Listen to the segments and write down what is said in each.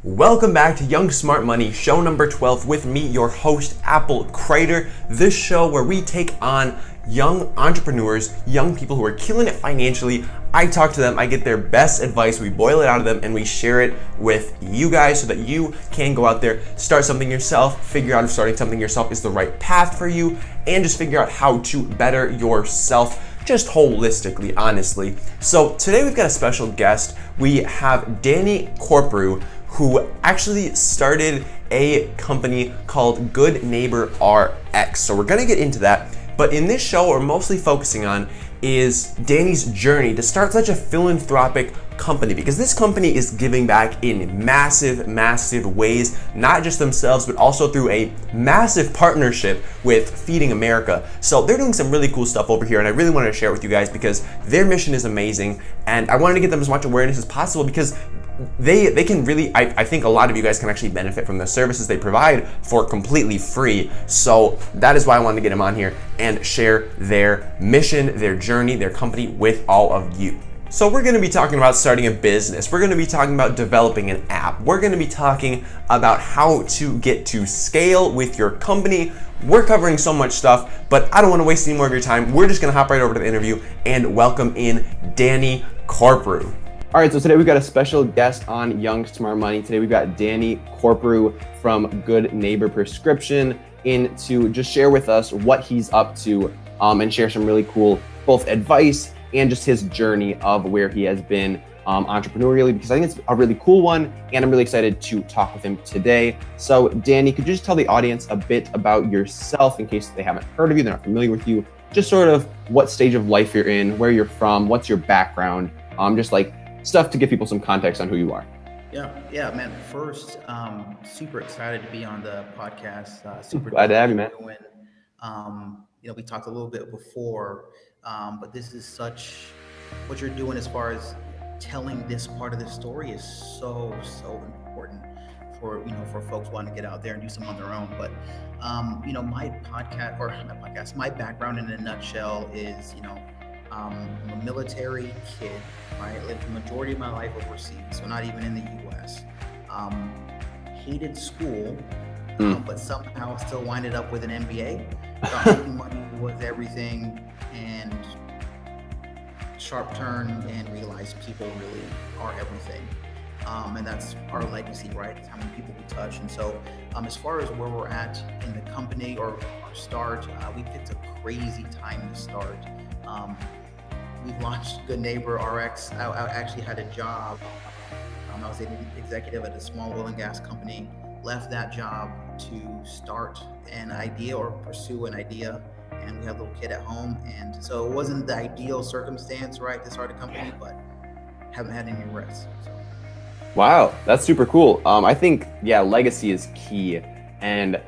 Welcome back to Young Smart Money, show number 12 with me, your host, Apple Crater. This show where we take on young entrepreneurs, young people who are killing it financially. I talk to them, I get their best advice, we boil it out of them, and we share it with you guys so that you can go out there, start something yourself, figure out if starting something yourself is the right path for you, and just figure out how to better yourself just holistically, honestly. So today we've got a special guest. We have Danny Corprew, who actually started a company called Good Neighbor RX. So we're gonna get into that, but in this show, we're mostly focusing on is Danny's journey to start such a philanthropic company, because this company is giving back in massive, massive ways, not just themselves, but also through a massive partnership with Feeding America. So they're doing some really cool stuff over here, and I really wanted to share it with you guys because their mission is amazing, and I wanted to get them as much awareness as possible because they can really, I think a lot of you guys can actually benefit from the services they provide for completely free. So that is why I wanted to get them on here and share their mission, their journey, their company with all of you. So we're gonna be talking about starting a business. We're gonna be talking about developing an app. We're gonna be talking about how to get to scale with your company. We're covering so much stuff, but I don't wanna waste any more of your time. We're just gonna hop right over to the interview and welcome in Danny Corprew. All right, so today we've got a special guest on Young Smart Money. Today we've got Danny Corprew from Good Neighbor Prescription in to just share with us what he's up to and share some really cool both advice and just his journey of where he has been entrepreneurially, because I think it's a really cool one and I'm really excited to talk with him today. So Danny, could you just tell the audience a bit about yourself in case they haven't heard of you, they're not familiar with you, just sort of what stage of life you're in, where you're from, what's your background, just like stuff to give people some context on who you are. Yeah, man. First, super excited to be on the podcast. Super glad to have you, man. We talked a little bit before, but this is what you're doing as far as telling this part of the story is so important for folks wanting to get out there and do something on their own. But my background in a nutshell is I'm a military kid. I lived the majority of my life overseas, so not even in the U.S. Hated school, but somehow still winded up with an MBA. Thought making money was everything, and sharp turn and realized people really are everything. And that's our legacy, right? It's how many people we touch. And so as far as where we're at in the company or our start, we picked a crazy time to start. We launched Good Neighbor RX. I actually had a job. I was an executive at a small oil and gas company, left that job to start an idea or pursue an idea. And we had a little kid at home. And so it wasn't the ideal circumstance, right, to start a company, but haven't had any regrets. So. Wow, that's super cool. I think, legacy is key. And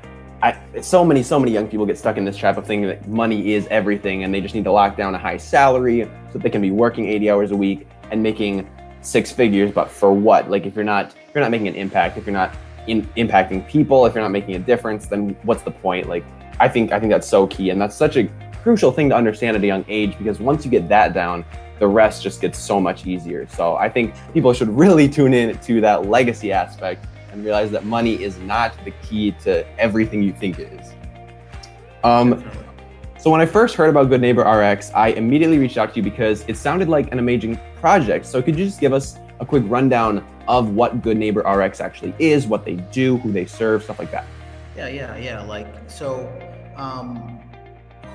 so many young people get stuck in this trap of thinking that money is everything and they just need to lock down a high salary so that they can be working 80 hours a week and making six figures, but for what? Like if you're not making an impact, if you're not impacting people, if you're not making a difference, then what's the point? Like I think that's so key, and that's such a crucial thing to understand at a young age, because once you get that down, the rest just gets so much easier. So I think people should really tune in to that legacy aspect and realize that money is not the key to everything you think it is. So when I first heard about Good Neighbor RX, I immediately reached out to you because it sounded like an amazing project. So could you just give us a quick rundown of what Good Neighbor RX actually is, what they do, who they serve, stuff like that?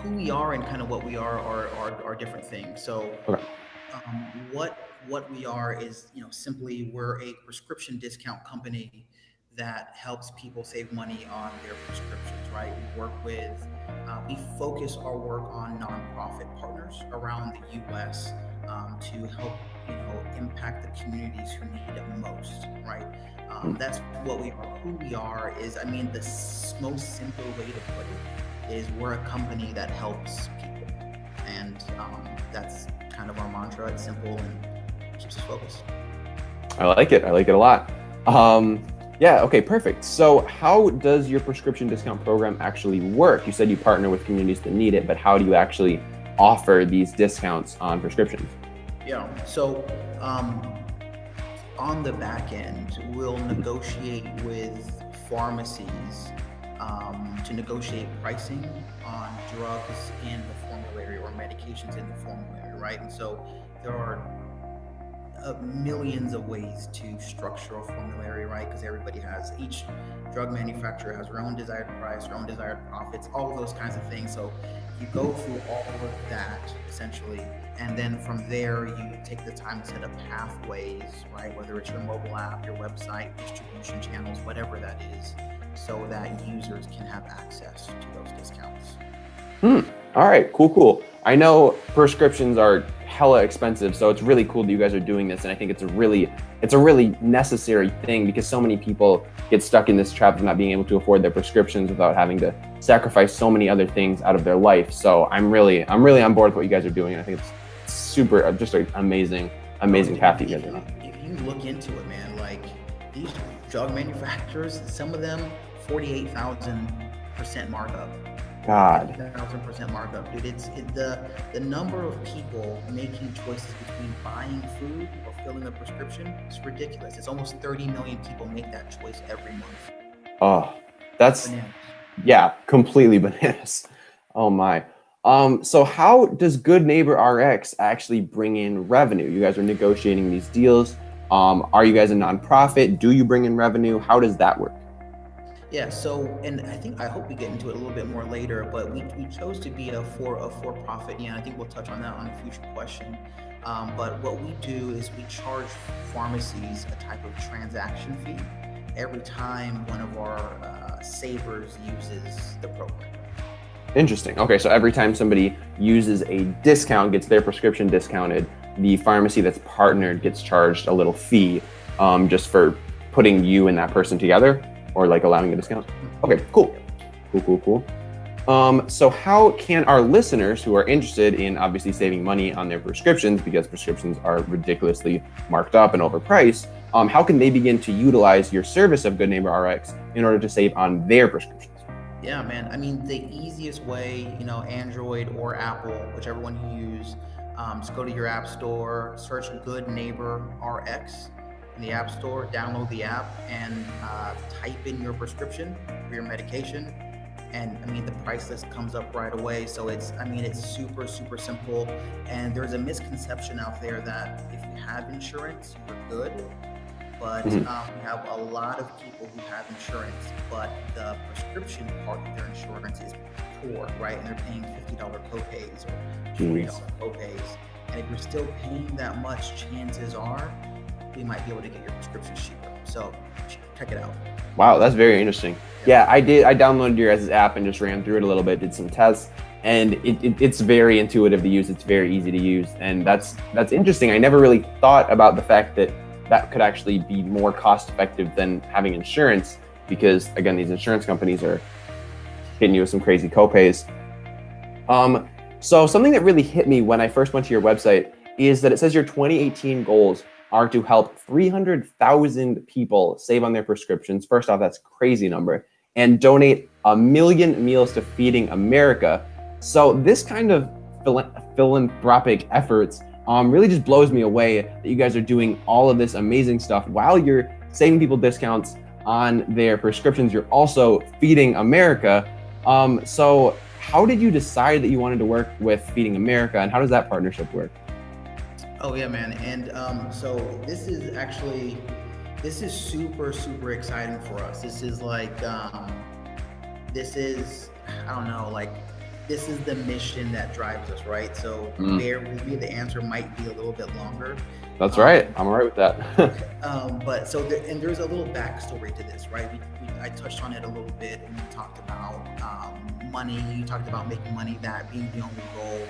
Who we are and kind of what we are different things. So okay. What we are is, simply we're a prescription discount company that helps people save money on their prescriptions, right? We focus our work on nonprofit partners around the U.S. To help, impact the communities who need it most, right? That's what we are. Who we are is, the most simple way to put it is we're a company that helps people. And that's kind of our mantra. It's simple and keeps us focused. I like it a lot. Okay, perfect. So how does your prescription discount program actually work? You said you partner with communities that need it, but how do you actually offer these discounts on prescriptions? Yeah, so on the back end, we'll negotiate with pharmacies to negotiate pricing on drugs in the formulary or medications in the formulary, right? And so there are millions of ways to structure a formulary, right? Because each drug manufacturer has their own desired price, their own desired profits, all of those kinds of things. So you go through all of that essentially, and then from there you take the time to set up pathways, right? Whether it's your mobile app, your website, distribution channels, whatever that is, so that users can have access to those discounts. All right, cool. I know prescriptions are hella expensive, so it's really cool that you guys are doing this, and I think it's a really necessary thing, because so many people get stuck in this trap of not being able to afford their prescriptions without having to sacrifice so many other things out of their life. So I'm really on board with what you guys are doing, and I think it's super, just an amazing path that you guys are on. If you look into it, man, like these drug manufacturers, some of them 48,000% markup. God. 1,000% markup, dude. It's the number of people making choices between buying food or filling a prescription is ridiculous. It's almost 30 million people make that choice every month. Oh, that's bananas. Yeah, completely bananas. Oh my. So how does Good Neighbor RX actually bring in revenue? You guys are negotiating these deals. Are you guys a nonprofit? Do you bring in revenue? How does that work? Yeah, so, and I hope we get into it a little bit more later, but we chose to be a for-profit. Yeah, I think we'll touch on that on a future question. But what we do is we charge pharmacies a type of transaction fee every time one of our savers uses the program. Interesting. Okay, so every time somebody uses a discount, gets their prescription discounted, the pharmacy that's partnered gets charged a little fee just for putting you and that person together, or like allowing a discount? Okay, cool. So how can our listeners who are interested in obviously saving money on their prescriptions, because prescriptions are ridiculously marked up and overpriced, how can they begin to utilize your service of Good Neighbor RX in order to save on their prescriptions? Yeah, man. I mean, the easiest way, Android or Apple, whichever one you use, just go to your app store, search Good Neighbor RX in the app store, download the app, and type in your prescription for your medication. And I mean, the price list comes up right away. So it's super, super simple. And there's a misconception out there that if you have insurance, you're good. But we have a lot of people who have insurance, but the prescription part of their insurance is poor, right? And they're paying $50 copays or $40 copays. And if you're still paying that much, chances are we might be able to get your prescription cheaper. So check it out. Wow, that's very interesting. Yeah, I downloaded your guys' app and just ran through it a little bit, did some tests, and it's very intuitive to use. It's very easy to use, and that's interesting. I never really thought about the fact that could actually be more cost effective than having insurance, because again, these insurance companies are hitting you with some crazy copays. So something that really hit me when I first went to your website is that it says your 2018 goals are to help 300,000 people save on their prescriptions. First off, that's a crazy number, and donate 1 million meals to Feeding America. So this kind of philanthropic efforts really just blows me away that you guys are doing all of this amazing stuff while you're saving people discounts on their prescriptions. You're also Feeding America. So how did you decide that you wanted to work with Feeding America, and how does that partnership work? Oh yeah, man. And so this is super, super exciting for us. This is like, this is the mission that drives us, right? So maybe the answer might be a little bit longer. That's right. I'm all right with that. But and there's a little backstory to this, right? I touched on it a little bit, and we talked about money. You talked about making money, that being the only goal.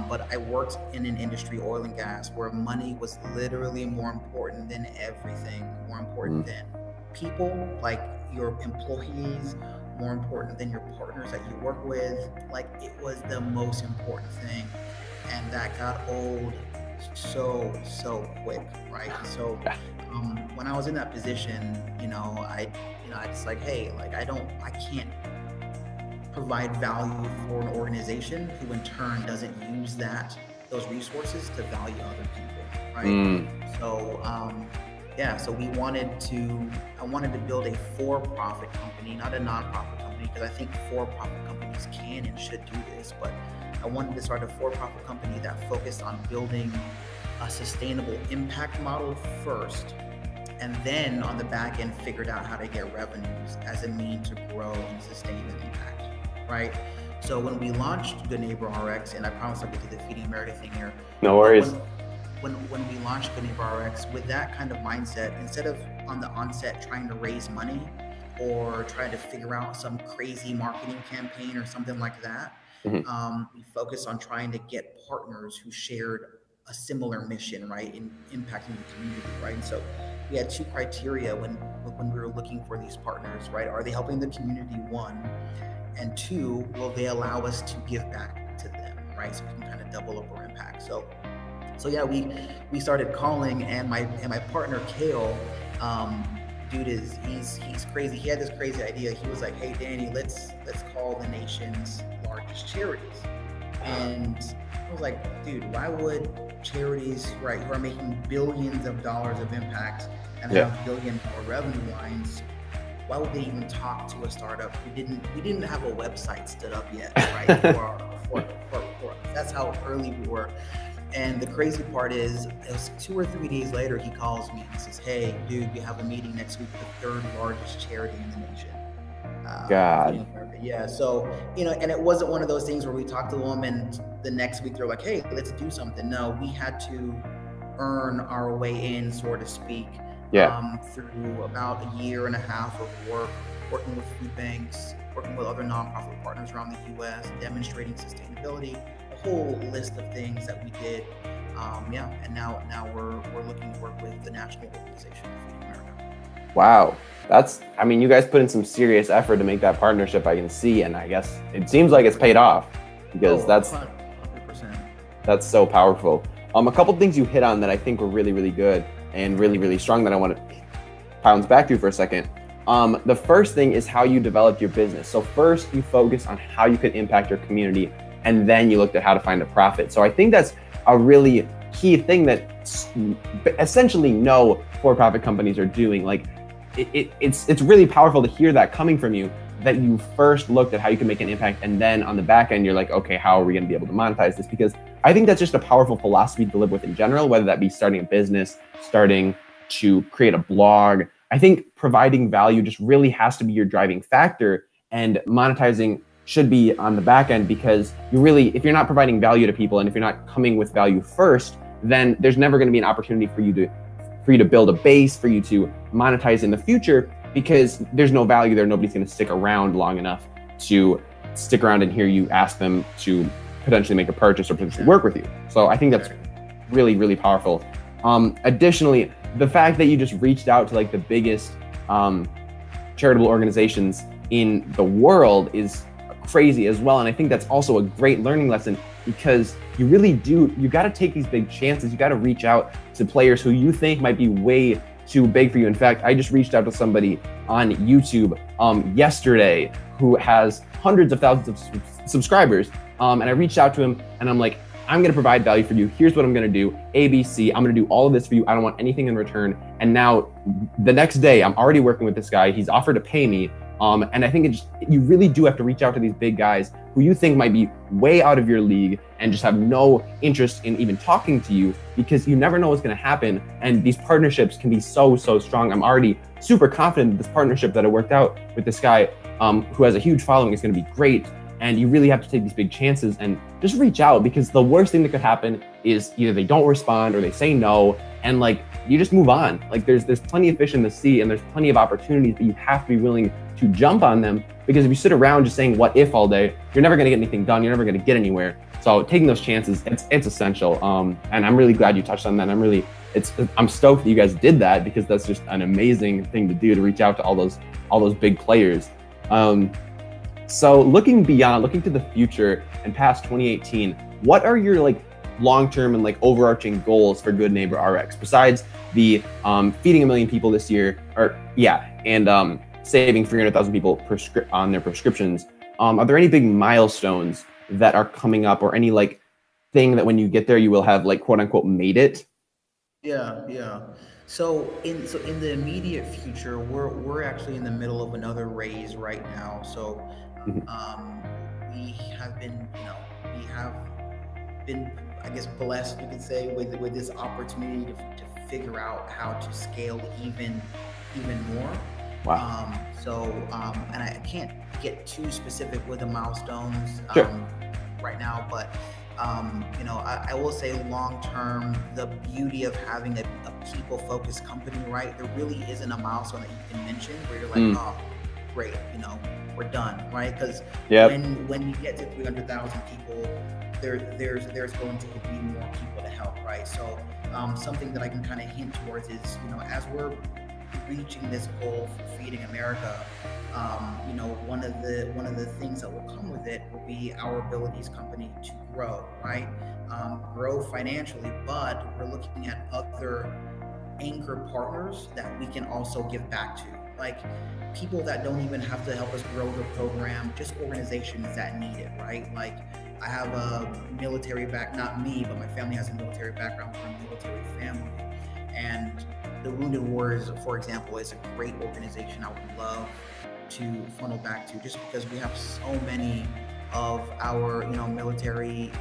But I worked in an industry, oil and gas, where money was literally more important than everything, more important than people, like your employees, more important than your partners that you work with. Like, it was the most important thing. And that got old so quick, right? So when I was in that position, I just like, hey, like I can't provide value for an organization who in turn doesn't use those resources to value other people, right? So yeah, so I wanted to build a for-profit company, not a non-profit company, because I think for-profit companies can and should do this, but I wanted to start a for-profit company that focused on building a sustainable impact model first, and then on the back end figured out how to get revenues as a means to grow and sustain an impact, right? So when we launched Good Neighbor RX, and I promise I'll get to the Feeding America thing here, No but worries. when we launched Good Neighbor RX with that kind of mindset, instead of on the onset trying to raise money or trying to figure out some crazy marketing campaign or something like that, Mhm. we focused on trying to get partners who shared a similar mission, right, in impacting the community, right? And so we had two criteria when we were looking for these partners, right? Are they helping the community, one, and two, will they allow us to give back to them, right? So we can kind of double up our impact. So yeah, we started calling, and my partner Kale, dude he's crazy. He had this crazy idea. He was like, "Hey Danny, let's call the nation's largest charities." And I was like, "Dude, why would charities, right, who are making billions of dollars of impact and Yeah. have billion-dollar revenue lines, why would they even talk to a startup who didn't have a website stood up yet, right? For us. That's how early we were." And the crazy part is, it was 2 or 3 days later, he calls me and says, "Hey, dude, we have a meeting next week with the third largest charity in the nation, God. Feeding America." Yeah, so and it wasn't one of those things where we talked to them and the next week they're like, "Hey, let's do something." No, we had to earn our way in, so to speak, Yeah. through about a year and a half of work, working with food banks, working with other nonprofit partners around the U.S., demonstrating sustainability, a whole list of things that we did. Yeah, and now we're looking to work with the national organization, Feeding America. Wow. I mean, you guys put in some serious effort to make that partnership, I can see, and I guess it seems like it's paid off, because that's 100%. so powerful. A couple things you hit on that I think were really, really good and really, really strong that I want to bounce back to for a second. The first thing is how you developed your business. So first you focus on how you could impact your community, and then you looked at how to find a profit. So I think that's a really key thing that essentially no for-profit companies are doing. Like it's really powerful to hear that coming from you, that you first looked at how you can make an impact, and then on the back end you're like, okay, how are we going to be able to monetize this? Because I think that's just a powerful philosophy to live with in general, whether that be starting a business, starting to create a blog. I think providing value just really has to be your driving factor, and monetizing should be on the back end, because if you're not providing value to people, and if you're not coming with value first, then there's never going to be an opportunity for you to build a base, for you to monetize in the future, because there's no value there. Nobody's going to stick around long enough to stick around and hear you ask them to potentially make a purchase or potentially work with you. So I think that's really, really powerful. Additionally, the fact that you just reached out to like the biggest charitable organizations in the world is crazy as well. And I think that's also a great learning lesson, because you got to take these big chances. You got to reach out to players who you think might be way too big for you. In fact, I just reached out to somebody on YouTube yesterday who has hundreds of thousands of subscribers. And I reached out to him and I'm like, I'm going to provide value for you. Here's what I'm going to do. ABC, I'm going to do all of this for you. I don't want anything in return. And now the next day, I'm already working with this guy. He's offered to pay me. And I think you really do have to reach out to these big guys who you think might be way out of your league and just have no interest in even talking to you, because you never know what's going to happen. And these partnerships can be so, so strong. I'm already super confident that this partnership that I worked out with this guy who has a huge following is going to be great. And you really have to take these big chances and just reach out, because the worst thing that could happen is either they don't respond or they say no, and like you just move on. Like there's plenty of fish in the sea, and there's plenty of opportunities, but you have to be willing to jump on them, because if you sit around just saying what if all day, you're never going to get anything done. You're never going to get anywhere. So taking those chances, it's essential. And I'm really glad you touched on that. I'm stoked that you guys did that, because that's just an amazing thing to do, to reach out to all those big players. So looking to the future and past 2018, what are your like long-term and like overarching goals for Good Neighbor RX, besides the feeding 1 million people this year, and saving 300,000 people on their prescriptions? Are there any big milestones that are coming up, or any like thing that when you get there you will have like quote unquote made it? Yeah. So in the immediate future, we're actually in the middle of another raise right now. So Mhm. we have been, we have been, I guess, blessed, you could say, with this opportunity to figure out how to scale even more. Wow. And I can't get too specific with the milestones Sure. right now, but I will say long term, the beauty of having a people-focused company, right? There really isn't a milestone that you can mention where you're like, Mm. oh, great, we're done, right? Because Yep. when you get to 300,000 people, there's going to be more people to help, right? So something that I can kind of hint towards is, as we're reaching this goal for feeding America, one of the things that will come with it will be our abilities company to grow, right? Grow financially, but we're looking at other anchor partners that we can also give back to, like people that don't even have to help us grow the program, just organizations that need it, right? Like I have a military not me, but my family has a military background. We're a military family, and the Wounded Warriors, for example, is a great organization I would love to funnel back to, just because we have so many of our military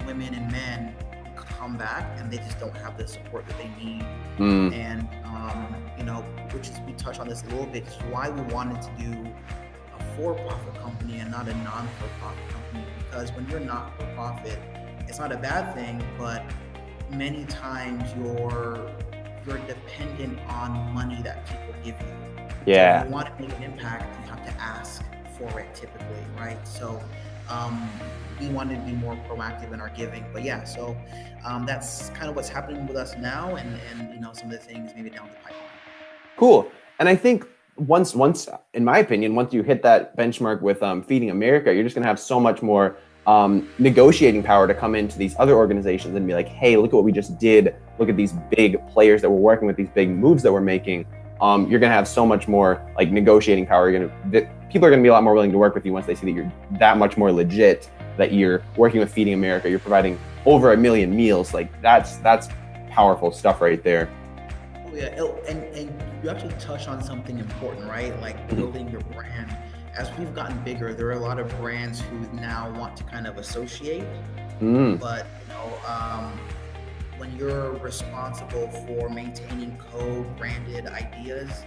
women and men who come back and they just don't have the support that they need. Mm. And which is, we touched on this a little bit, is why we wanted to do a for-profit company and not a non-for-profit company, because when you're not for profit, it's not a bad thing, but many times you're dependent on money that people give you. Yeah. So if you want to make an impact, you have to ask for it typically, right? So we wanted to be more proactive in our giving. But yeah, so that's kind of what's happening with us now, and some of the things maybe down the pipeline. Cool. And I think once, in my opinion, once you hit that benchmark with Feeding America, you're just going to have so much more negotiating power to come into these other organizations and be like, hey, look at what we just did. Look at these big players that we're working with, these big moves that we're making. You're going to have so much more like negotiating power. People are going to be a lot more willing to work with you once they see that you're that much more legit, that you're working with Feeding America, you're providing over 1 million meals. Like that's powerful stuff right there. Oh yeah, and you actually touched on something important, right? Like building your brand. As we've gotten bigger, there are a lot of brands who now want to kind of associate, but when you're responsible for maintaining co-branded ideas,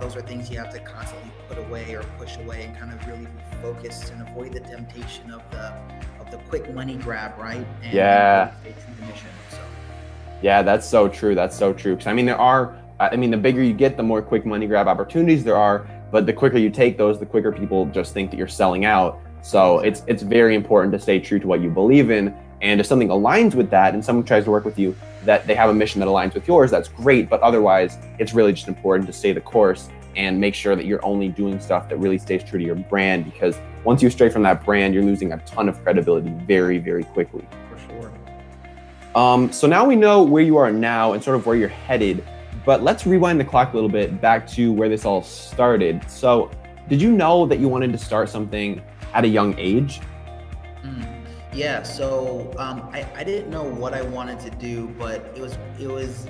those are things you have to constantly put away or push away and kind of really be focused and avoid the temptation of the quick money grab, right? And Yeah. stay true to mission. So. Yeah, that's so true. That's so true. Because the bigger you get, the more quick money grab opportunities there are. But the quicker you take those, the quicker people just think that you're selling out. So it's very important to stay true to what you believe in. And if something aligns with that and someone tries to work with you, that they have a mission that aligns with yours, that's great. But otherwise, it's really just important to stay the course and make sure that you're only doing stuff that really stays true to your brand. Because once you stray from that brand, you're losing a ton of credibility very, very quickly. For sure. So now we know where you are now and sort of where you're headed. But let's rewind the clock a little bit back to where this all started. So did you know that you wanted to start something at a young age? Yeah, so I didn't know what I wanted to do, but it was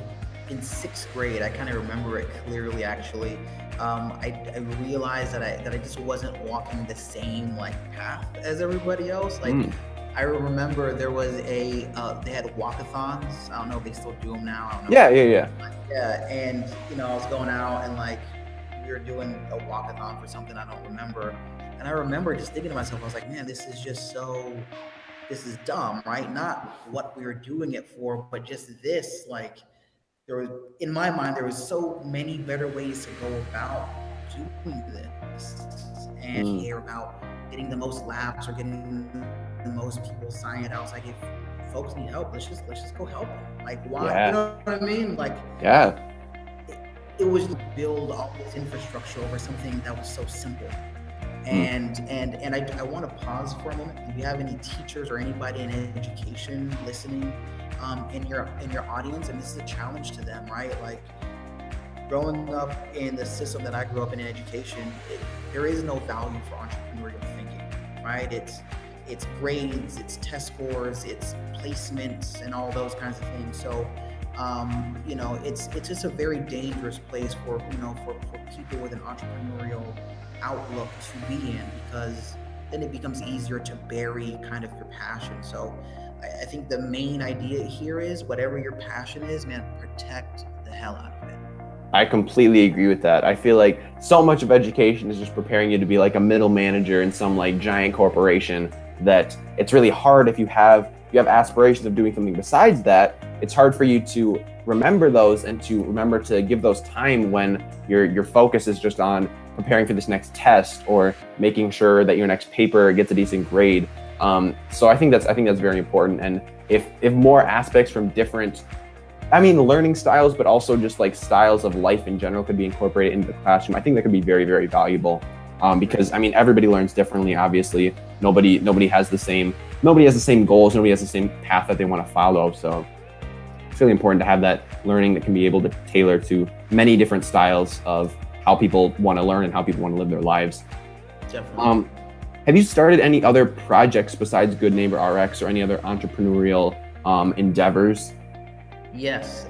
in 6th grade. I kind of remember it clearly, actually. I realized that I just wasn't walking the same path as everybody else. I remember there was they had walkathons. I don't know if they still do them now. I don't know. Yeah. Yeah, and I was going out and we were doing a walkathon for something I don't remember. And I remember just thinking to myself, I was like, man, this is dumb, right? Not what we were doing it for, but just this, there was, in my mind, there was so many better ways to go about doing this and care about getting the most laps or getting the most people sign it out. It's like, if folks need help, let's just go help them. Why? Yeah. You know what I mean? Yeah. It was to build all this infrastructure over something that was so simple. And I want to pause for a moment. If you have any teachers or anybody in education listening in your audience, and this is a challenge to them, right? Growing up in the system that I grew up in education, there is no value for entrepreneurial thinking, right? It's grades, it's test scores, it's placements, and all those kinds of things. So You know, it's just a very dangerous place for, you know, for people with an entrepreneurial outlook to be in, because then it becomes easier to bury kind of your passion. So I think the main idea here is whatever your passion is, man, protect the hell out of it. I completely agree with that. I feel like so much of education is just preparing you to be like a middle manager in some like giant corporation, that it's really hard if you have aspirations of doing something besides that. It's hard for you to remember those and to remember to give those time when your focus is just on preparing for this next test or making sure that your next paper gets a decent grade. So I think that's very important. And if more aspects from different, learning styles, but also just like styles of life in general could be incorporated into the classroom, I think that could be very, very valuable. Because everybody learns differently. Obviously, nobody has the same goals. Nobody has the same path that they want to follow. So it's really important to have that learning that can be able to tailor to many different styles of how people want to learn and how people want to live their lives. Definitely. Have you started any other projects besides Good Neighbor RX or any other entrepreneurial endeavors? Yes,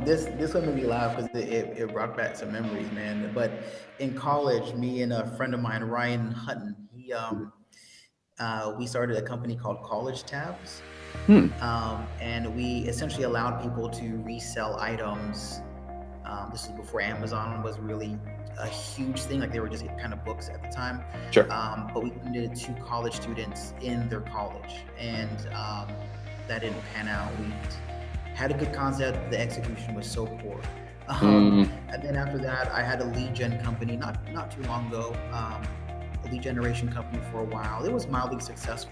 this one made me laugh because it brought back some memories, man. But in college, me and a friend of mine, Ryan Hutton, we started a company called College Tabs, and we essentially allowed people to resell items. This is before Amazon was really a huge thing; like they were just kind of books at the time. Sure. But we did it to college students in their college, and that didn't pan out. We had a good concept, the execution was so poor. And then after that, I had a lead gen company not too long ago, a lead generation company for a while. It was mildly successful,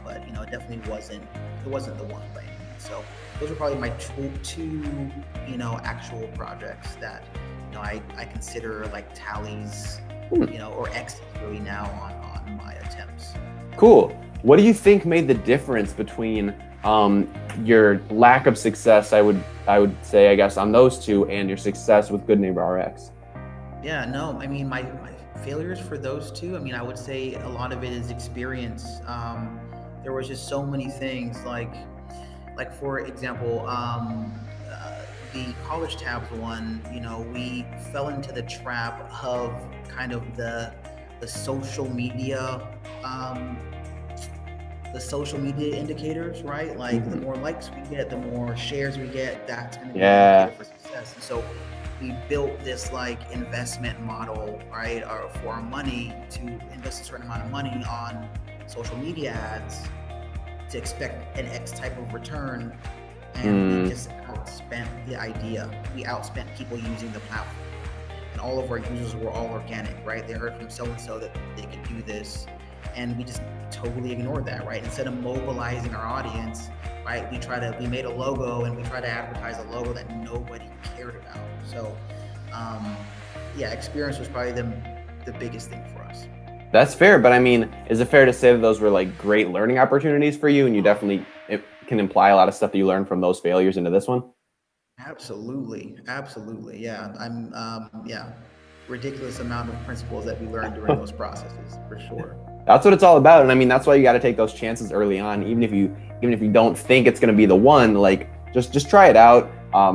but it definitely wasn't the one by any means. So those are probably my two actual projects that I consider like tallies, or exits really now on my attempts. Cool. What do you think made the difference between your lack of success, I would say, I guess, on those two, and your success with Good Neighbor RX? Yeah, no, my failures for those two, I would say a lot of it is experience. There was just so many things, like for example, the College Tabs one, we fell into the trap of kind of the social media indicators, right? Like the more likes we get, the more shares we get, that's going to be an indicator for success. And so we built this like investment model, right, or for our money to invest a certain amount of money on social media ads to expect an X type of return. And we just outspent the idea. We outspent people using the platform. And all of our users were all organic, right? They heard from so-and-so that they could do this. And we just totally ignored that, right? Instead of mobilizing our audience, right, we made a logo and we tried to advertise a logo that nobody cared about. So, experience was probably the biggest thing for us. That's fair, but is it fair to say that those were like great learning opportunities for you, and you definitely can imply a lot of stuff that you learned from those failures into this one? Absolutely, yeah. Ridiculous amount of principles that we learned during those processes, for sure. That's what it's all about. And that's why you got to take those chances early on, even if you don't think it's going to be the one. Like just try it out,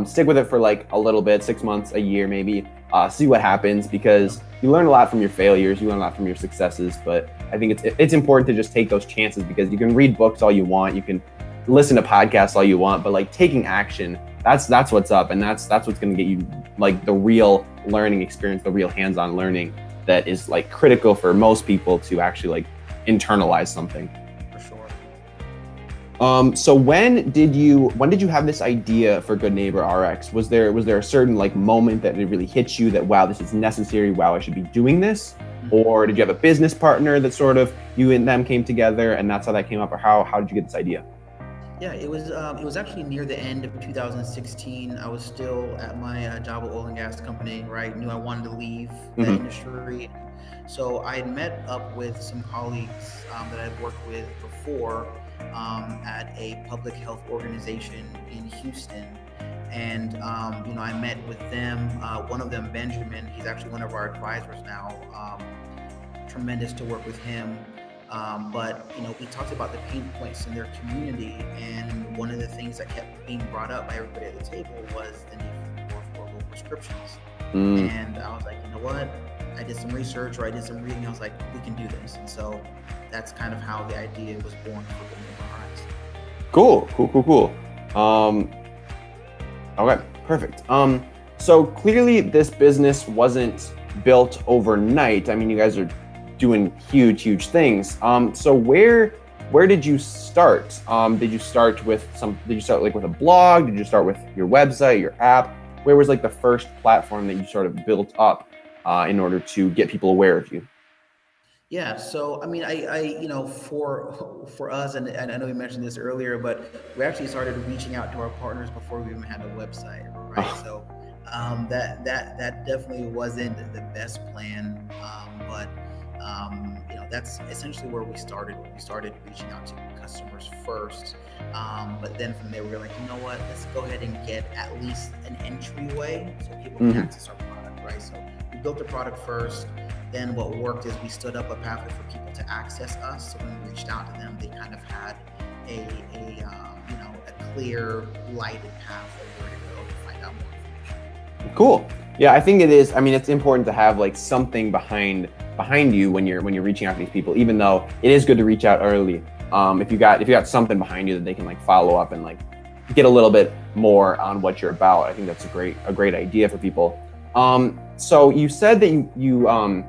stick with it for like a little bit, 6 months, a year maybe, see what happens, because you learn a lot from your failures, you learn a lot from your successes. But I think it's important to just take those chances, because you can read books all you want, you can listen to podcasts all you want, but like taking action, that's what's up, and that's what's going to get you like the real learning experience, the real hands-on learning that is like critical for most people to actually like internalize something. For sure. So when did you have this idea for Good Neighbor RX? Was there a certain like moment that it really hit you that, wow, this is necessary, wow, I should be doing this? Or did you have a business partner that sort of you and them came together and that's how that came up? Or how did you get this idea? Yeah, it was actually near the end of 2016. I was still at my job at oil and gas company, right? Knew I wanted to leave the industry. So I had met up with some colleagues that I'd worked with before at a public health organization in Houston. And, I met with them, one of them, Benjamin, he's actually one of our advisors now. Tremendous to work with him. But we talked about the pain points in their community, and one of the things that kept being brought up by everybody at the table was the need for affordable prescriptions. And I was like, you know what? I did some research, or I did some reading. I was like, we can do this, and so that's kind of how the idea was born for Overarching. Cool. Okay, perfect. So clearly this business wasn't built overnight. I mean, you guys are doing huge things. So where did you start? Did you start with like with a blog? Did you start with your website, your app? Where was like the first platform that you sort of built up in order to get people aware of you? Yeah, so I mean, for us, and I know we mentioned this earlier, but we actually started reaching out to our partners before we even had a website, right? So that definitely wasn't the best plan, but that's essentially where we started. We started reaching out to customers first, but then from there we were like, you know what? Let's go ahead and get at least an entryway so people can access our product, right? So we built the product first. Then what worked is we stood up a pathway for people to access us. So when we reached out to them, they kind of had a clear, lighted path of where to go to find out more information. Cool. Yeah, I think it is. I mean, it's important to have like something behind you when you're reaching out to these people. Even though it is good to reach out early, if you got something behind you that they can like follow up and like get a little bit more on what you're about. I think that's a great idea for people. So you said that you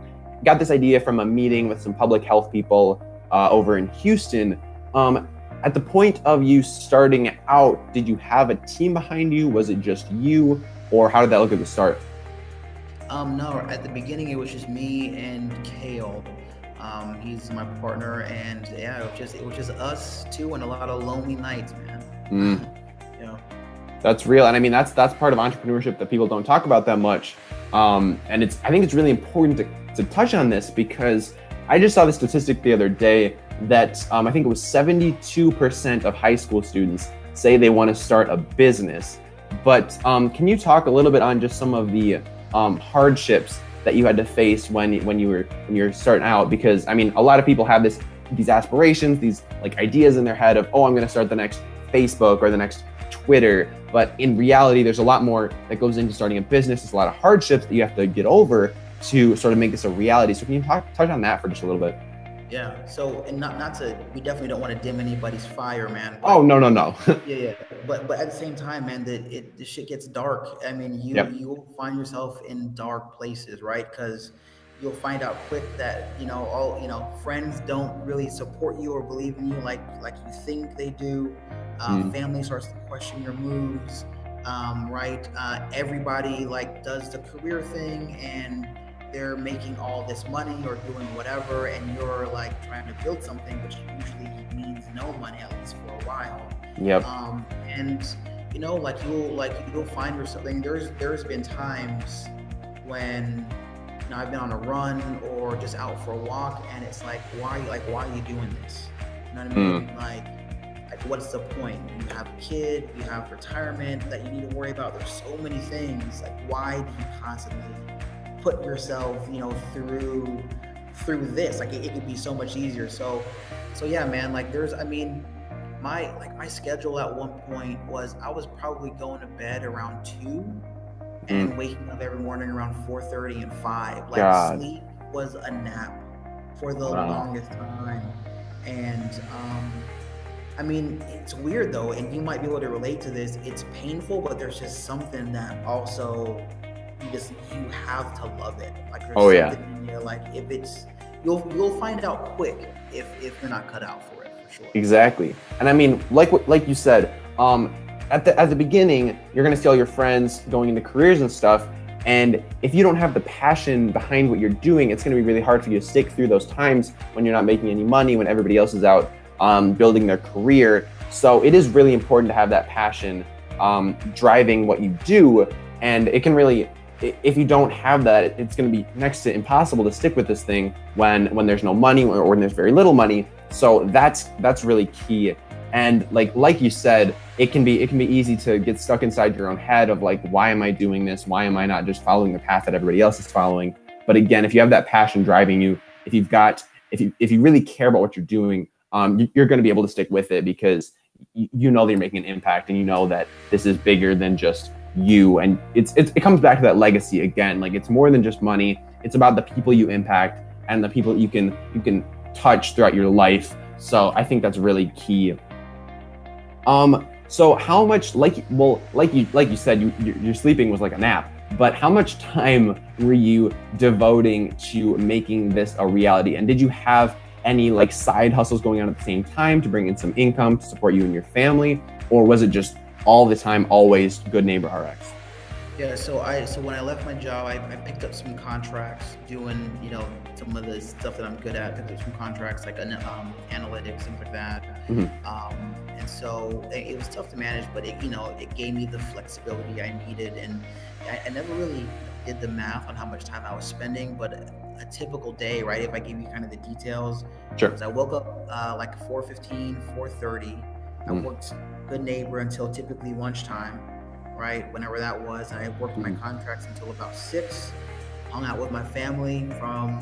got this idea from a meeting with some public health people over in Houston. At the point of you starting out, did you have a team behind you? Was it just you, or how did that look at the start? No, at the beginning it was just me and Kale. He's my partner, and yeah, it was just us two and a lot of lonely nights, man. That's real, and I mean that's part of entrepreneurship that people don't talk about that much. And I think it's really important to touch on this, because I just saw the statistic the other day that I think it was 72% of high school students say they want to start a business. But can you talk a little bit on just some of the hardships that you had to face when you're starting out? Because I mean, a lot of people have these aspirations, these like ideas in their head of, oh, I'm going to start the next Facebook or the next Twitter. But in reality, there's a lot more that goes into starting a business. There's a lot of hardships that you have to get over to sort of make this a reality. So can you touch on that for just a little bit? Yeah. So, and not to, we definitely don't want to dim anybody's fire, man. But, oh, no. yeah. But at the same time, man, the shit gets dark. I mean, you'll find yourself in dark places, right? Because you'll find out quick that, friends don't really support you or believe in you like you think they do. Family starts to question your moves, right? Everybody like does the career thing, and they're making all this money or doing whatever, and you're like trying to build something, which usually means no money, at least for a while. Yep. And you'll find yourself. There's been times when I've been on a run or just out for a walk, and it's like, why are you doing this? You know what I mean? Like what's the point? You have a kid, you have retirement that you need to worry about. There's so many things. Like, why do you constantly put yourself, through this? Like, it could be so much easier. So yeah, man. Like, my schedule at one point was I was probably going to bed around 2 and waking up every morning around 4:30 and 5. Like, God. Sleep was a nap for the longest time. And I mean, it's weird though, and you might be able to relate to this. It's painful, but there's just something that also you have to love it. Like, there's something in there. Like, if it's you'll find out quick if you're not cut out for it, for sure. Exactly. And I mean, like you said, at the beginning, you're gonna see all your friends going into careers and stuff. And if you don't have the passion behind what you're doing, it's gonna be really hard for you to stick through those times when you're not making any money, when everybody else is out building their career. So it is really important to have that passion driving what you do. And it can really, if you don't have that, it's going to be next to impossible to stick with this thing when there's no money or when there's very little money. So that's really key. And like you said, it can be easy to get stuck inside your own head of like, why am I doing this? Why am I not just following the path that everybody else is following? But again, if you have that passion driving you, if you've got if you really care about what you're doing, you're going to be able to stick with it because you know that you're making an impact and you know that this is bigger than just you. And it comes back to that legacy again. Like, it's more than just money. It's about the people you impact and the people you can touch throughout your life. So I think that's really key. So how much, like you said, your sleeping was like a nap, but how much time were you devoting to making this a reality? And did you have any like side hustles going on at the same time to bring in some income to support you and your family? Or was it just all the time, always Good Neighbor RX? Yeah, so when I left my job, I picked up some contracts doing, some of the stuff that I'm good at. Picked up some contracts like analytics, things like that. Mm-hmm. And so it was tough to manage, but it gave me the flexibility I needed. And I never really did the math on how much time I was spending, but a typical day, right? If I give you kind of the details, sure. I woke up like 4:15, 4:30. I worked Good Neighbor until typically lunchtime. Right, whenever that was, and I worked my contracts until about 6. Hung out with my family from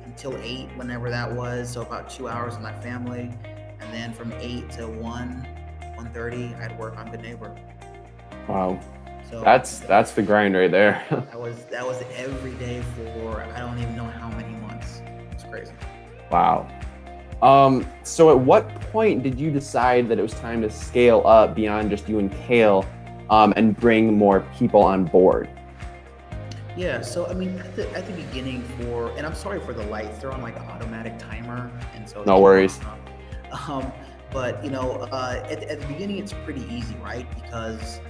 until 8, whenever that was. So about 2 hours with my family, and then from 8 to 1:30, I'd work on Good Neighbor. Wow, so that's the grind right there. that was every day for I don't even know how many months. It's crazy. Wow. So at what point did you decide that it was time to scale up beyond just you and Kale? And bring more people on board? Yeah, so I mean, at the beginning and I'm sorry for the lights, they're on like an automatic timer, and so no worries. But at the beginning, it's pretty easy, right? Because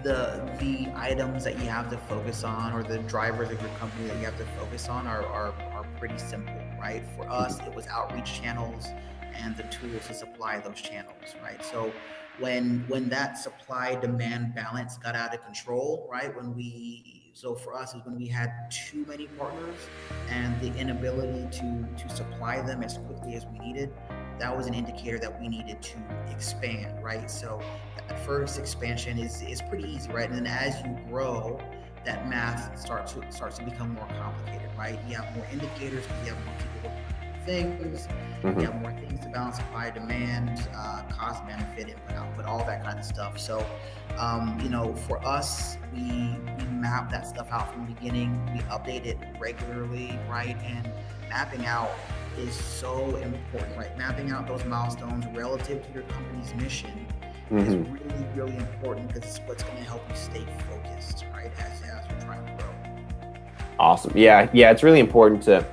the items that you have to focus on, or the drivers of your company that you have to focus on, are pretty simple, right? For us, it was outreach channels and the tools to supply those channels, right? So when that supply demand balance got out of control, right? So for us is when we had too many partners and the inability to supply them as quickly as we needed, that was an indicator that we needed to expand, right? So that first expansion is pretty easy, right? And then as you grow, that math starts to become more complicated, right? You have more indicators, you have more people things, you have more things to balance supply, demand, cost, benefit, input, output, all that kind of stuff. So, for us, we map that stuff out from the beginning. We update it regularly, right? And mapping out is so important, right? Mapping out those milestones relative to your company's mission is really, really important, because it's what's going to help you stay focused, right? As you're trying to grow. Awesome. Yeah. It's really important to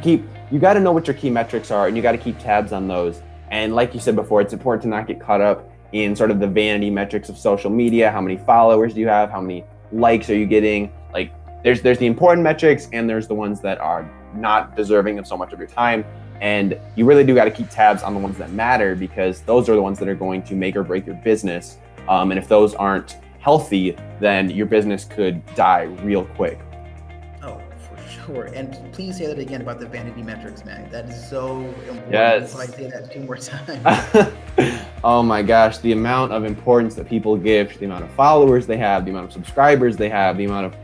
keep, you got to know what your key metrics are, and you got to keep tabs on those. And like you said before, it's important to not get caught up in sort of the vanity metrics of social media. How many followers do you have? How many likes are you getting? Like, there's the important metrics, and there's the ones that are not deserving of so much of your time. And you really do got to keep tabs on the ones that matter, because those are the ones that are going to make or break your business. And if those aren't healthy, then your business could die real quick. Sure. And please say that again about the vanity metrics, man. That is so important. Yes. So I say that 2 more times. Oh my gosh, the amount of importance that people give to the amount of followers they have, the amount of subscribers they have, the amount of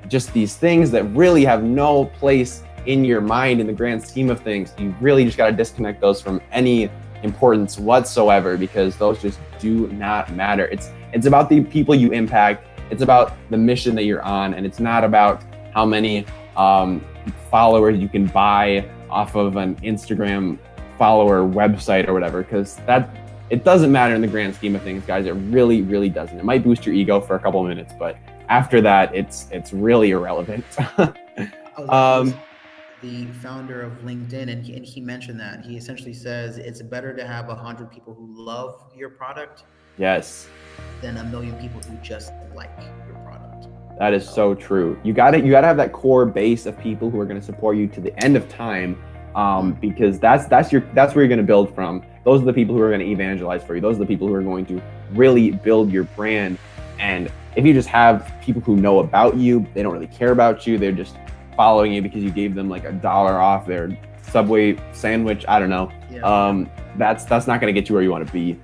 just these things that really have no place in your mind in the grand scheme of things. You really just got to disconnect those from any importance whatsoever, because those just do not matter. It's about the people you impact. It's about the mission that you're on, and it's not about how many followers you can buy off of an Instagram follower website or whatever, because it doesn't matter in the grand scheme of things, guys. It really, really doesn't. It might boost your ego for a couple of minutes, but after that, it's really irrelevant. The founder of LinkedIn, and he mentioned that. He essentially says it's better to have 100 people who love your product, yes, than 1 million people who just like your product. That is so true. You gotta have that core base of people who are going to support you to the end of time, because that's where you're going to build from. Those are the people who are going to evangelize for you. Those are the people who are going to really build your brand. And if you just have people who know about you, they don't really care about you. They're just following you because you gave them like $1 off their Subway sandwich. I don't know. Yeah. That's not going to get you where you want to be.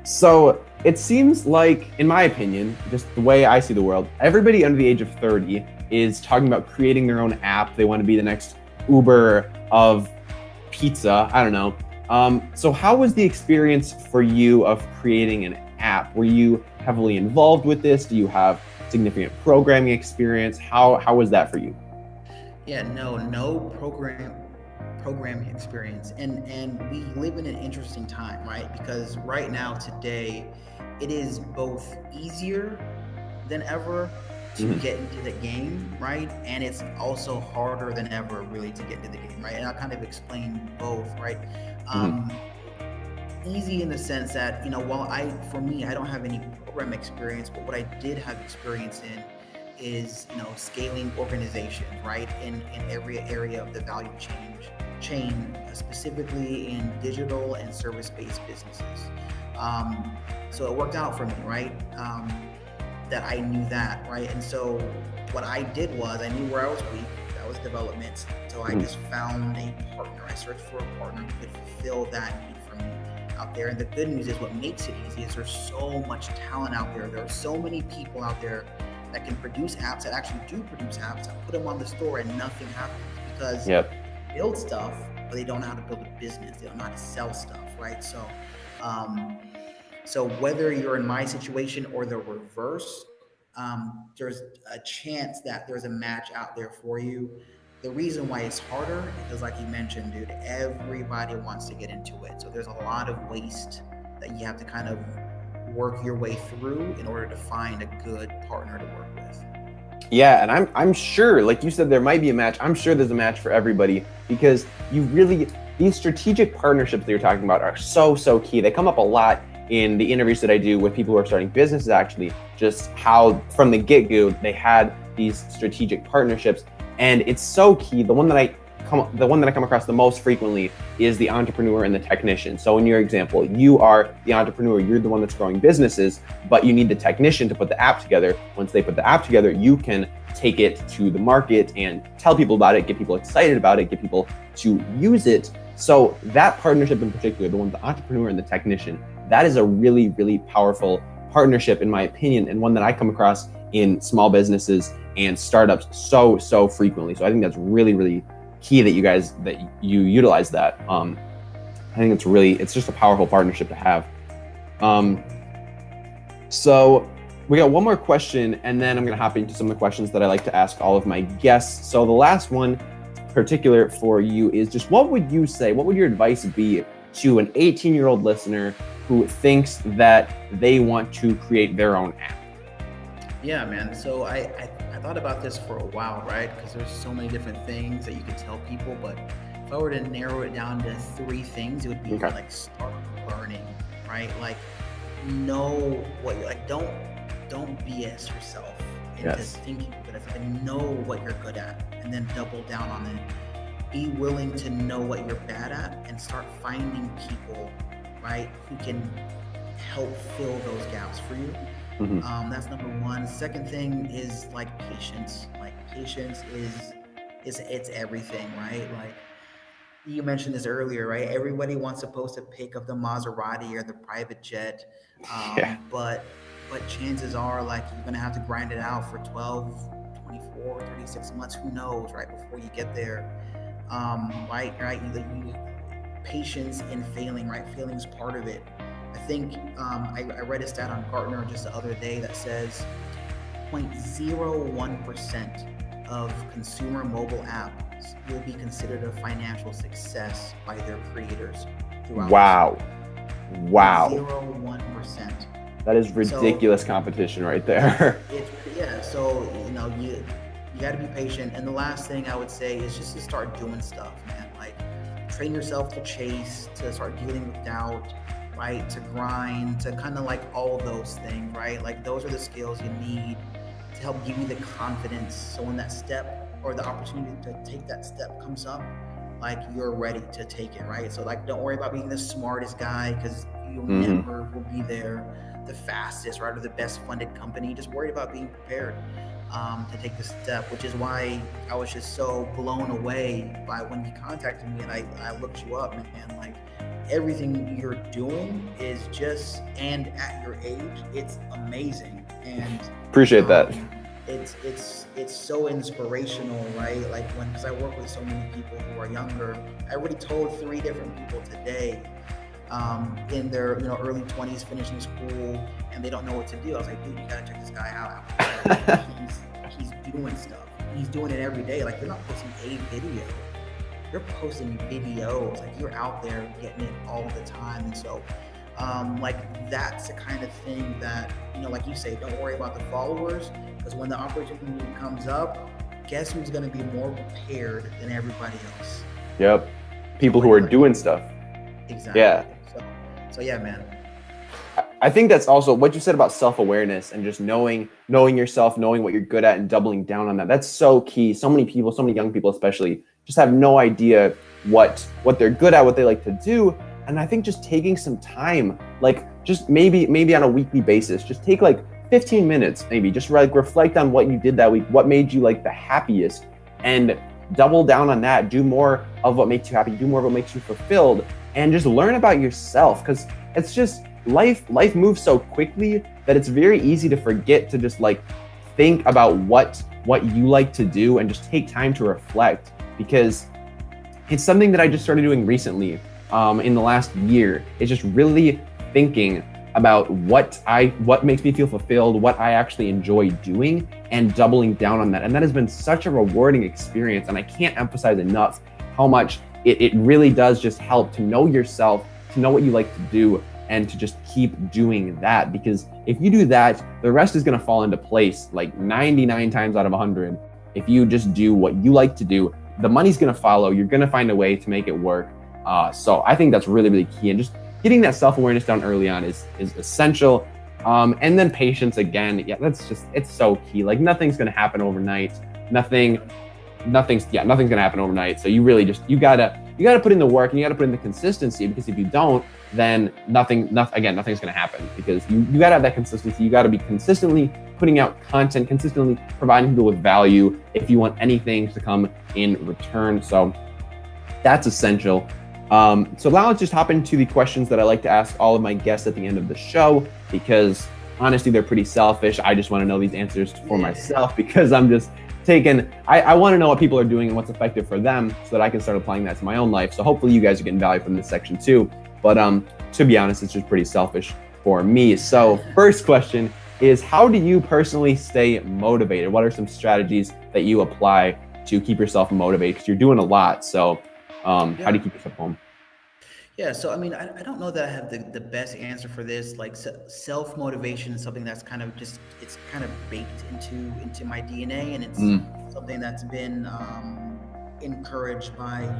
So it seems like, in my opinion, just the way I see the world, everybody under the age of 30 is talking about creating their own app. They want to be the next Uber of pizza. I don't know. So how was the experience for you of creating an app? Were you heavily involved with this? Do you have significant programming experience? How was that for you? Yeah, no programming experience, and we live in an interesting time, right? Because right now, today, it is both easier than ever to get into the game, right? And it's also harder than ever, really, to get into the game, right? And I'll kind of explain both, right? Easy in the sense that, while for me, I don't have any program experience, but what I did have experience in is, scaling organizations, right? In every area of the value chain, specifically in digital and service-based businesses. So it worked out for me, right? That I knew that, right? And so what I did was, I knew where I was weak. That was development. So I just found a partner. I searched for a partner who could fulfill that need for me out there. And the good news is, what makes it easy is there's so much talent out there. There are so many people out there that can produce apps, that actually do produce apps, that put them on the store and nothing happens, because they build stuff, but they don't know how to build a business. They don't know how to sell stuff, right? So whether you're in my situation or the reverse, there's a chance that there's a match out there for you. The reason why it's harder is because, like you mentioned, dude, everybody wants to get into it. So there's a lot of waste that you have to kind of work your way through in order to find a good partner to work with. Yeah, and I'm sure, like you said, there might be a match. I'm sure there's a match for everybody, because these strategic partnerships that you're talking about are so key. They come up a lot in the interviews that I do with people who are starting businesses, actually, just how from the get-go they had these strategic partnerships, and it's so key. The one that I come across the most frequently is the entrepreneur and the technician. So in your example, you are the entrepreneur, you're the one that's growing businesses, but you need the technician to put the app together. Once they put the app together, you can take it to the market and tell people about it, get people excited about it, get people to use it. So that partnership in particular, the one with the entrepreneur and the technician, that is a really, really powerful partnership, in my opinion, and one that I come across in small businesses and startups so frequently. So I think that's really, really key that you utilize that. I think it's just a powerful partnership to have. So we got one more question, and then I'm going to hop into some of the questions that I like to ask all of my guests. So the last one particular for you is just, what would your advice be to an 18-year-old listener who thinks that they want to create their own app? Yeah, man. So I thought about this for a while, right? Because there's so many different things that you could tell people, but if I were to narrow it down to 3 things, it would be like, start learning, right? Like, know what you're like. Don't BS yourself into thinking you're good at something. Know what you're good at, and then double down on it. Be willing to know what you're bad at, and start finding people, right, who can help fill those gaps for you. That's number 1. Second thing is like patience. Like, patience it's everything, right? Like, you mentioned this earlier, right? Everybody wants to post a pic of the Maserati or the private jet, but chances are, like, you're gonna have to grind it out for 12, 24, 36 months, who knows, right, before you get there. Right? You patience in failing, right? Failing is part of it. I think I read a stat on Gartner just the other day that says 0.01% of consumer mobile apps will be considered a financial success by their creators throughout. Wow. 0.01%. That is ridiculous competition right there. So you got to be patient. And the last thing I would say is just to start doing stuff, man. Like, train yourself to chase, to start dealing with doubt, right? To grind, to kind of like all those things, right? Like, those are the skills you need to help give you the confidence. So when that step or the opportunity to take that step comes up, like, you're ready to take it, right? So, like, don't worry about being the smartest guy, because you'll never will be there, the fastest, right, or the best funded company. Just worry about being prepared. to take the step, which is why I was just so blown away by when you contacted me and I looked you up, man. Like everything you're doing is just, and at your age, it's amazing. And appreciate that. It's so inspirational, right? Like because I work with so many people who are younger. I already told 3 different people today, in their early 20s, finishing school, and they don't know what to do. I was like, dude, you gotta check this guy out. he's doing stuff. He's doing it every day. Like, you're not posting a video. You're posting videos. Like, you're out there getting it all the time. And so, like, that's the kind of thing that, like you say, don't worry about the followers, because when the opportunity comes up, guess who's going to be more prepared than everybody else? Yep. People who are doing stuff. Exactly. Yeah. So yeah, man. I think that's also what you said about self-awareness and just knowing yourself, knowing what you're good at and doubling down on that. That's so key. So many people, so many young people especially, just have no idea what they're good at, what they like to do. And I think just taking some time, like just maybe on a weekly basis, just take like 15 minutes, maybe just like reflect on what you did that week, what made you like the happiest, and double down on that. Do more of what makes you happy, do more of what makes you fulfilled, and just learn about yourself, because it's just life moves so quickly that it's very easy to forget to just like think about what you like to do and just take time to reflect, because it's something that I just started doing recently in the last year. It's just really thinking about what makes me feel fulfilled, what I actually enjoy doing, and doubling down on that. And that has been such a rewarding experience, and I can't emphasize enough how much it really does just help to know yourself, to know what you like to do, and to just keep doing that. Because if you do that, the rest is going to fall into place like 99 times out of 100. If you just do what you like to do, the money's going to follow. You're going to find a way to make it work. So I think that's really, really key. And just getting that self-awareness down early on is essential. And then patience again. Yeah, it's so key. Like nothing's going to happen overnight. Nothing's going to happen overnight. So you really you gotta put in the work, and you gotta put in the consistency, because if you don't, then nothing's going to happen, because you gotta have that consistency. You gotta be consistently putting out content, consistently providing people with value if you want anything to come in return. So that's essential. So now let's just hop into the questions that I like to ask all of my guests at the end of the show, because honestly, they're pretty selfish. I just want to know these answers for myself, because I'm just I want to know what people are doing and what's effective for them, so that I can start applying that to my own life. So hopefully you guys are getting value from this section too. But to be honest, it's just pretty selfish for me. So first question is, how do you personally stay motivated? What are some strategies that you apply to keep yourself motivated? Because you're doing a lot. So how do you keep yourself home? Yeah, so I mean, I don't know that I have the best answer for this. Like self-motivation is something that's kind of it's kind of baked into my DNA, and it's something that's been encouraged by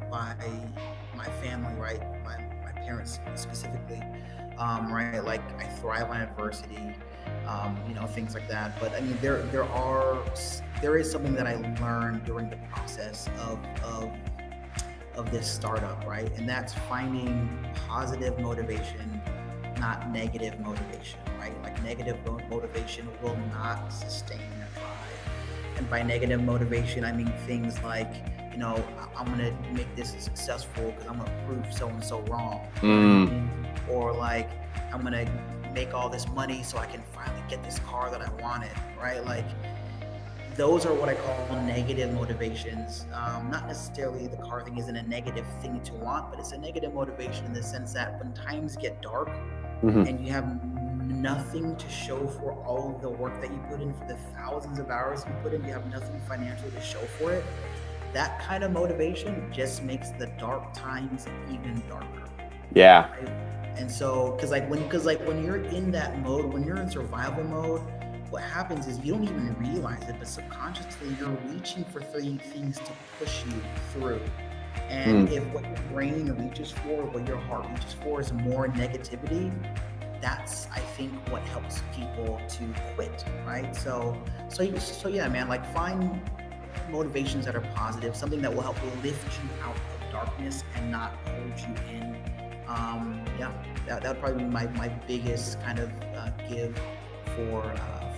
my family, right? My parents specifically, right? Like I thrive on adversity, things like that. But I mean, there is something that I learned during the process of this startup, right? And that's finding positive motivation, not negative motivation, right? Like negative motivation will not sustain your drive. And by negative motivation, I mean things like, I'm gonna make this successful because I'm gonna prove so-and-so wrong. Or like, I'm gonna make all this money so I can finally get this car that I wanted, right? Like, those are what I call negative motivations. Not necessarily the car thing isn't a negative thing to want, but it's a negative motivation in the sense that when times get dark and you have nothing to show for all of the work that you put in, for the thousands of hours you put in, you have nothing financially to show for it. That kind of motivation just makes the dark times even darker. Yeah. Right? And so, because when you're in that mode, when you're in survival mode, what happens is you don't even realize it, but subconsciously you're reaching for things to push you through. And if what your brain reaches for, what your heart reaches for is more negativity, that's, I think, what helps people to quit, right? So yeah, man, like find motivations that are positive, something that will help lift you out of darkness and not hold you in. That would probably be my biggest kind of give for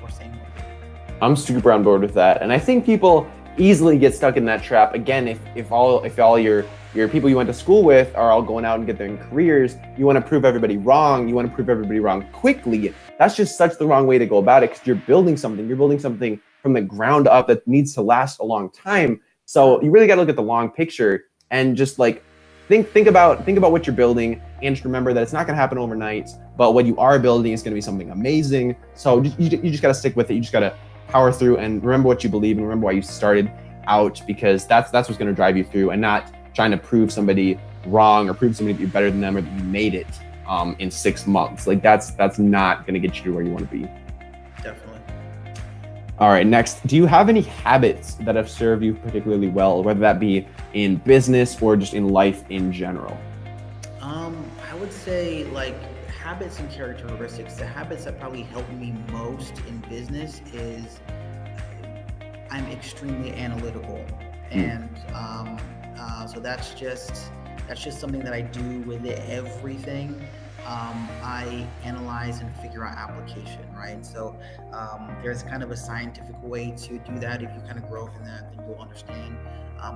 staying motivated. I'm super on board with that. And I think people easily get stuck in that trap. Again, if all your people you went to school with are all going out and get their careers, you want to prove everybody wrong. You want to prove everybody wrong quickly. That's just such the wrong way to go about it, because you're building something from the ground up that needs to last a long time. So you really got to look at the long picture and just like think about what you're building, and just remember that it's not going to happen overnight, but what you are building is going to be something amazing. So you just got to stick with it. You just got to power through and remember what you believe and remember why you started out, because that's what's going to drive you through, and not trying to prove somebody wrong or prove somebody that you're better than them or that you made it in 6 months. Like that's not going to get you to where you want to be. Definitely. All right, next, do you have any habits that have served you particularly well, whether that be in business or just in life in general? I would say like habits and characteristics. The habits that probably helped me most in business is I'm extremely analytical, and so that's just something that I do with everything. I analyze and figure out application, right? So there's kind of a scientific way to do that. If you kind of grow up in that, then you'll understand.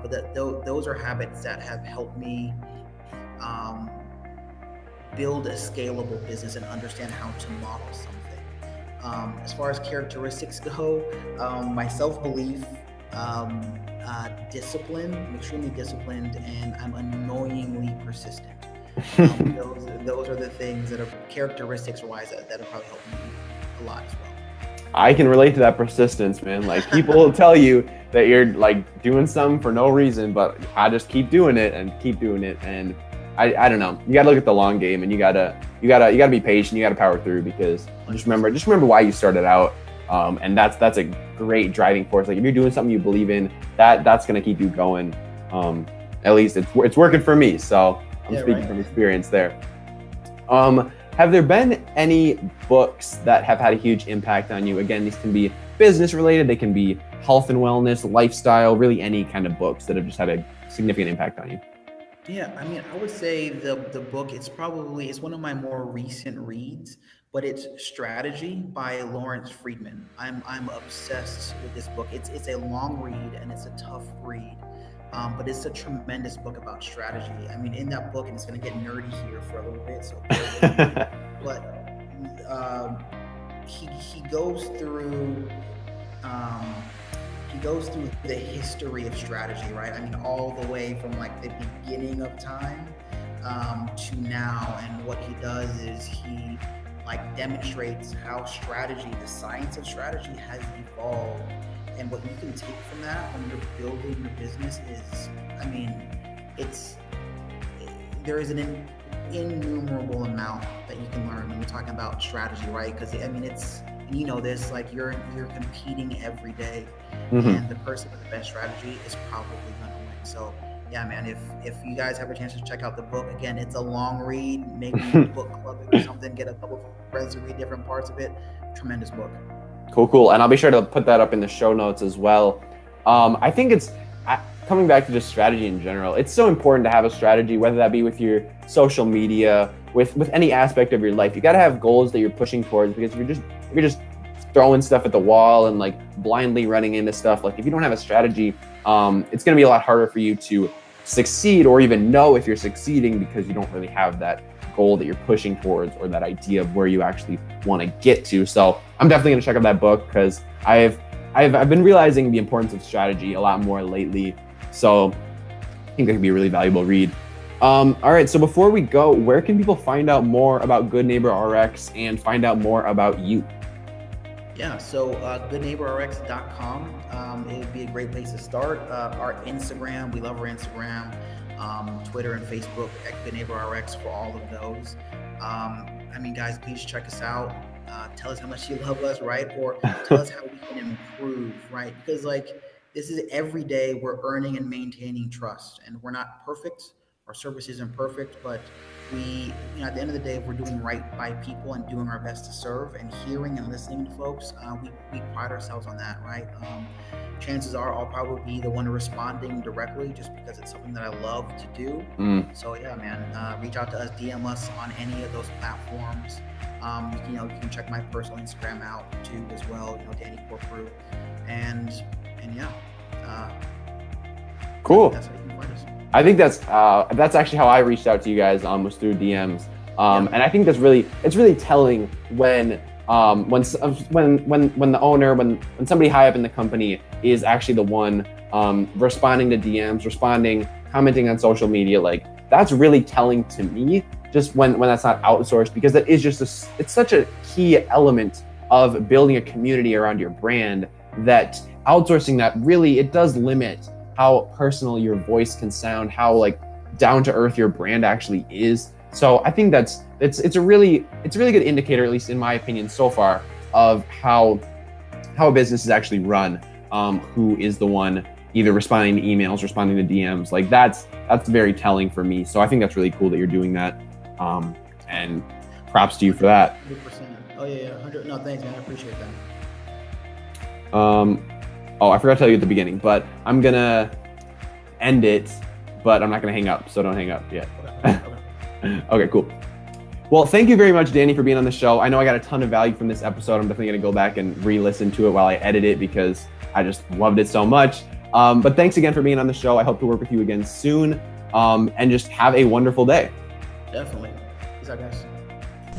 But those are habits that have helped me build a scalable business and understand how to model something. As far as characteristics go, my self-belief, discipline. I'm extremely disciplined, and I'm annoyingly persistent. Those are the things that are characteristics-wise that have probably helped me a lot as well. I can relate to that persistence, man. Like people will tell you that you're like doing something for no reason, but I just keep doing it. And I don't know. You gotta look at the long game, and you gotta be patient. You gotta power through, because just remember why you started out. And that's a great driving force. Like if you're doing something you believe in, that's gonna keep you going. At least it's working for me. So I'm speaking from experience there. Have there been any books that have had a huge impact on you? Again, these can be business related, they can be health and wellness, lifestyle, really any kind of books that have just had a significant impact on you. Yeah, I mean, I would say the book, it's one of my more recent reads, but it's Strategy by Lawrence Friedman. I'm obsessed with this book. It's a long read and it's a tough read. But it's a tremendous book about strategy. I mean, in that book, and it's going to get nerdy here for a little bit, so but he goes through the history of strategy, right? I mean, all the way from like the beginning of time to now, and what he does is he like demonstrates how strategy, the science of strategy, has evolved. And what you can take from that when you're building your business is, I mean, there is an innumerable amount that you can learn when you're talking about strategy, right? Because I mean, you know this, like you're competing every day, and the person with the best strategy is probably gonna win. So yeah, man, if you guys have a chance to check out the book, again, it's a long read, maybe book club it or something, get a couple of friends to read different parts of it. Tremendous book. Cool. And I'll be sure to put that up in the show notes as well. I think it's coming back to just strategy in general. It's so important to have a strategy, whether that be with your social media, with any aspect of your life. You got to have goals that you're pushing towards, because if you're just throwing stuff at the wall and like blindly running into stuff, like if you don't have a strategy, it's going to be a lot harder for you to succeed or even know if you're succeeding, because you don't really have that goal that you're pushing towards or that idea of where you actually want to get to. So I'm definitely going to check out that book, because I've been realizing the importance of strategy a lot more lately. So I think that could be a really valuable read. All right, so before we go, where can people find out more about Good Neighbor RX and find out more about you? Yeah, so goodneighborrx.com, it would be a great place to start. Our Instagram, we love our Instagram. Twitter and Facebook at Good Neighbor RX for all of those. I mean, guys, please check us out. Tell us how much you love us, right? Or tell us how we can improve, right? Because like this is every day we're earning and maintaining trust, and we're not perfect. Our service isn't perfect, but we, at the end of the day, if we're doing right by people and doing our best to serve and hearing and listening to folks, we pride ourselves on that, right? Chances are I'll probably be the one responding directly, just because it's something that I love to do. So yeah, man, reach out to us, DM us on any of those platforms. You can check my personal Instagram out too as well. Danny Corprew, and yeah. Cool. That's how you can find us. I think that's actually how I reached out to you guys, was through DMs. And I think it's really telling when the owner, when somebody high up in the company is actually the one responding to DMs, commenting on social media. Like, that's really telling to me, just when that's not outsourced, because that is it's such a key element of building a community around your brand, that outsourcing that really, it does limit how personal your voice can sound, how like down to earth your brand actually is. So I think it's a really good indicator, at least in my opinion so far, of how a business is actually run. Who is the one either responding to emails, responding to DMs? Like, that's very telling for me. So I think that's really cool that you're doing that. And props to you for that. 100%. Oh yeah, 100. No, thanks, man. I appreciate that. I forgot to tell you at the beginning, but I'm gonna end it, but I'm not gonna hang up, so don't hang up yet. Okay. Okay, cool. Well, thank you very much, Danny, for being on the show. I know I got a ton of value from this episode. I'm definitely gonna go back and re-listen to it while I edit it, because I just loved it so much. But thanks again for being on the show. I hope to work with you again soon, and just have a wonderful day. Definitely. Peace out, guys.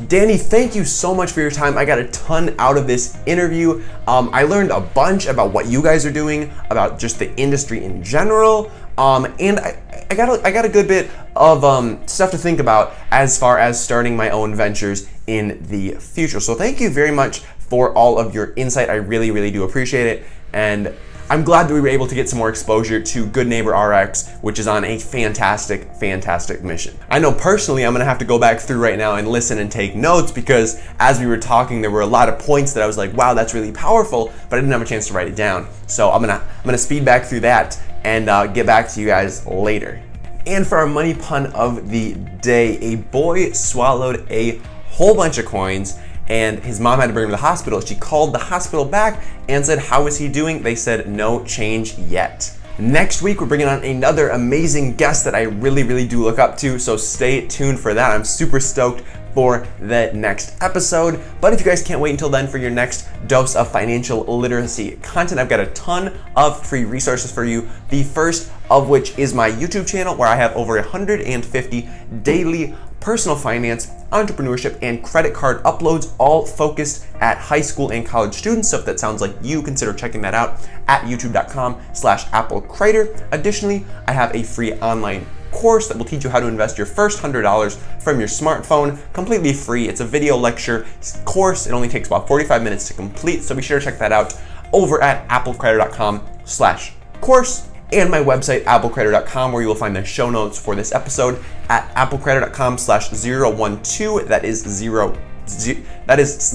Danny, thank you so much for your time. I got a ton out of this interview. I learned a bunch about what you guys are doing, about just the industry in general, and I got a good bit of stuff to think about as far as starting my own ventures in the future. So thank you very much for all of your insight. I really, really do appreciate it, and I'm glad that we were able to get some more exposure to Good Neighbor RX, which is on a fantastic, fantastic mission. I know personally I'm gonna have to go back through right now and listen and take notes, because as we were talking, there were a lot of points that I was like, wow, that's really powerful, but I didn't have a chance to write it down. So I'm gonna speed back through that and get back to you guys later. And for our money pun of the day, a boy swallowed a whole bunch of coins, and his mom had to bring him to the hospital. She called the hospital back and said, how is he doing? They said, no change yet. Next week, we're bringing on another amazing guest that I really, really do look up to, so stay tuned for that. I'm super stoked for the next episode. But if you guys can't wait until then for your next dose of financial literacy content, I've got a ton of free resources for you. The first of which is my YouTube channel, where I have over 150 daily personal finance, entrepreneurship, and credit card uploads, all focused at high school and college students. So if that sounds like you, consider checking that out at youtube.com/applecrater. Additionally, I have a free online course that will teach you how to invest your first $100 from your smartphone, completely free. It's a video lecture course. It only takes about 45 minutes to complete. So be sure to check that out over at applecrater.com/course. And my website, applecrater.com, where you will find the show notes for this episode at applecrater.com/012. That is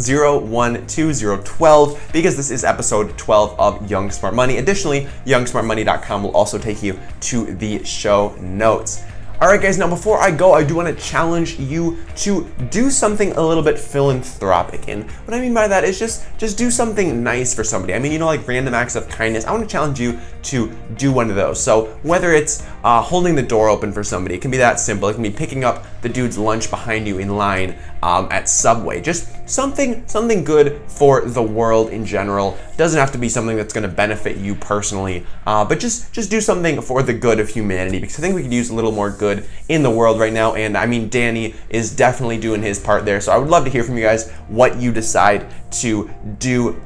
012012, because this is episode 12 of Young Smart Money. Additionally, youngsmartmoney.com will also take you to the show notes. All right, guys, now before I go, I do want to challenge you to do something a little bit philanthropic. And what I mean by that is just do something nice for somebody. I mean, like random acts of kindness. I want to challenge you to do one of those. So whether it's holding the door open for somebody, it can be that simple. It can be picking up the dude's lunch behind you in line at Subway. Just something good for the world in general. Doesn't have to be something that's going to benefit you personally, but just do something for the good of humanity, because I think we could use a little more good in the world right now. And I mean, Danny is definitely doing his part there. So I would love to hear from you guys what you decide to do.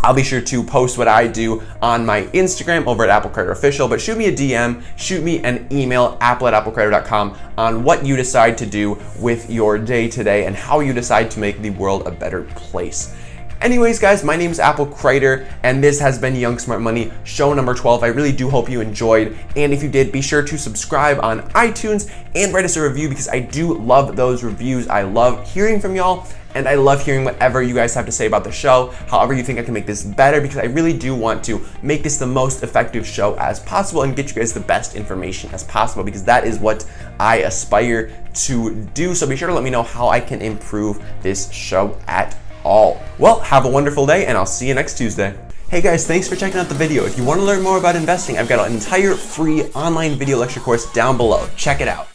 I'll be sure to post what I do on my Instagram over at applecraterofficial, but shoot me a DM, shoot me an email, apple@applecrater.com, on what you decide to do with your day today and how you decide to make the world a better place. Anyways, guys, my name is Apple Crater, and this has been Young Smart Money, show number 12. I really do hope you enjoyed, and if you did, be sure to subscribe on iTunes and write us a review, because I do love those reviews. I love hearing from y'all, and I love hearing whatever you guys have to say about the show, however you think I can make this better, because I really do want to make this the most effective show as possible and get you guys the best information as possible, because that is what I aspire to do. So be sure to let me know how I can improve this show at all. Well, have a wonderful day, and I'll see you next Tuesday. Hey guys, thanks for checking out the video. If you want to learn more about investing, I've got an entire free online video lecture course down below. Check it out.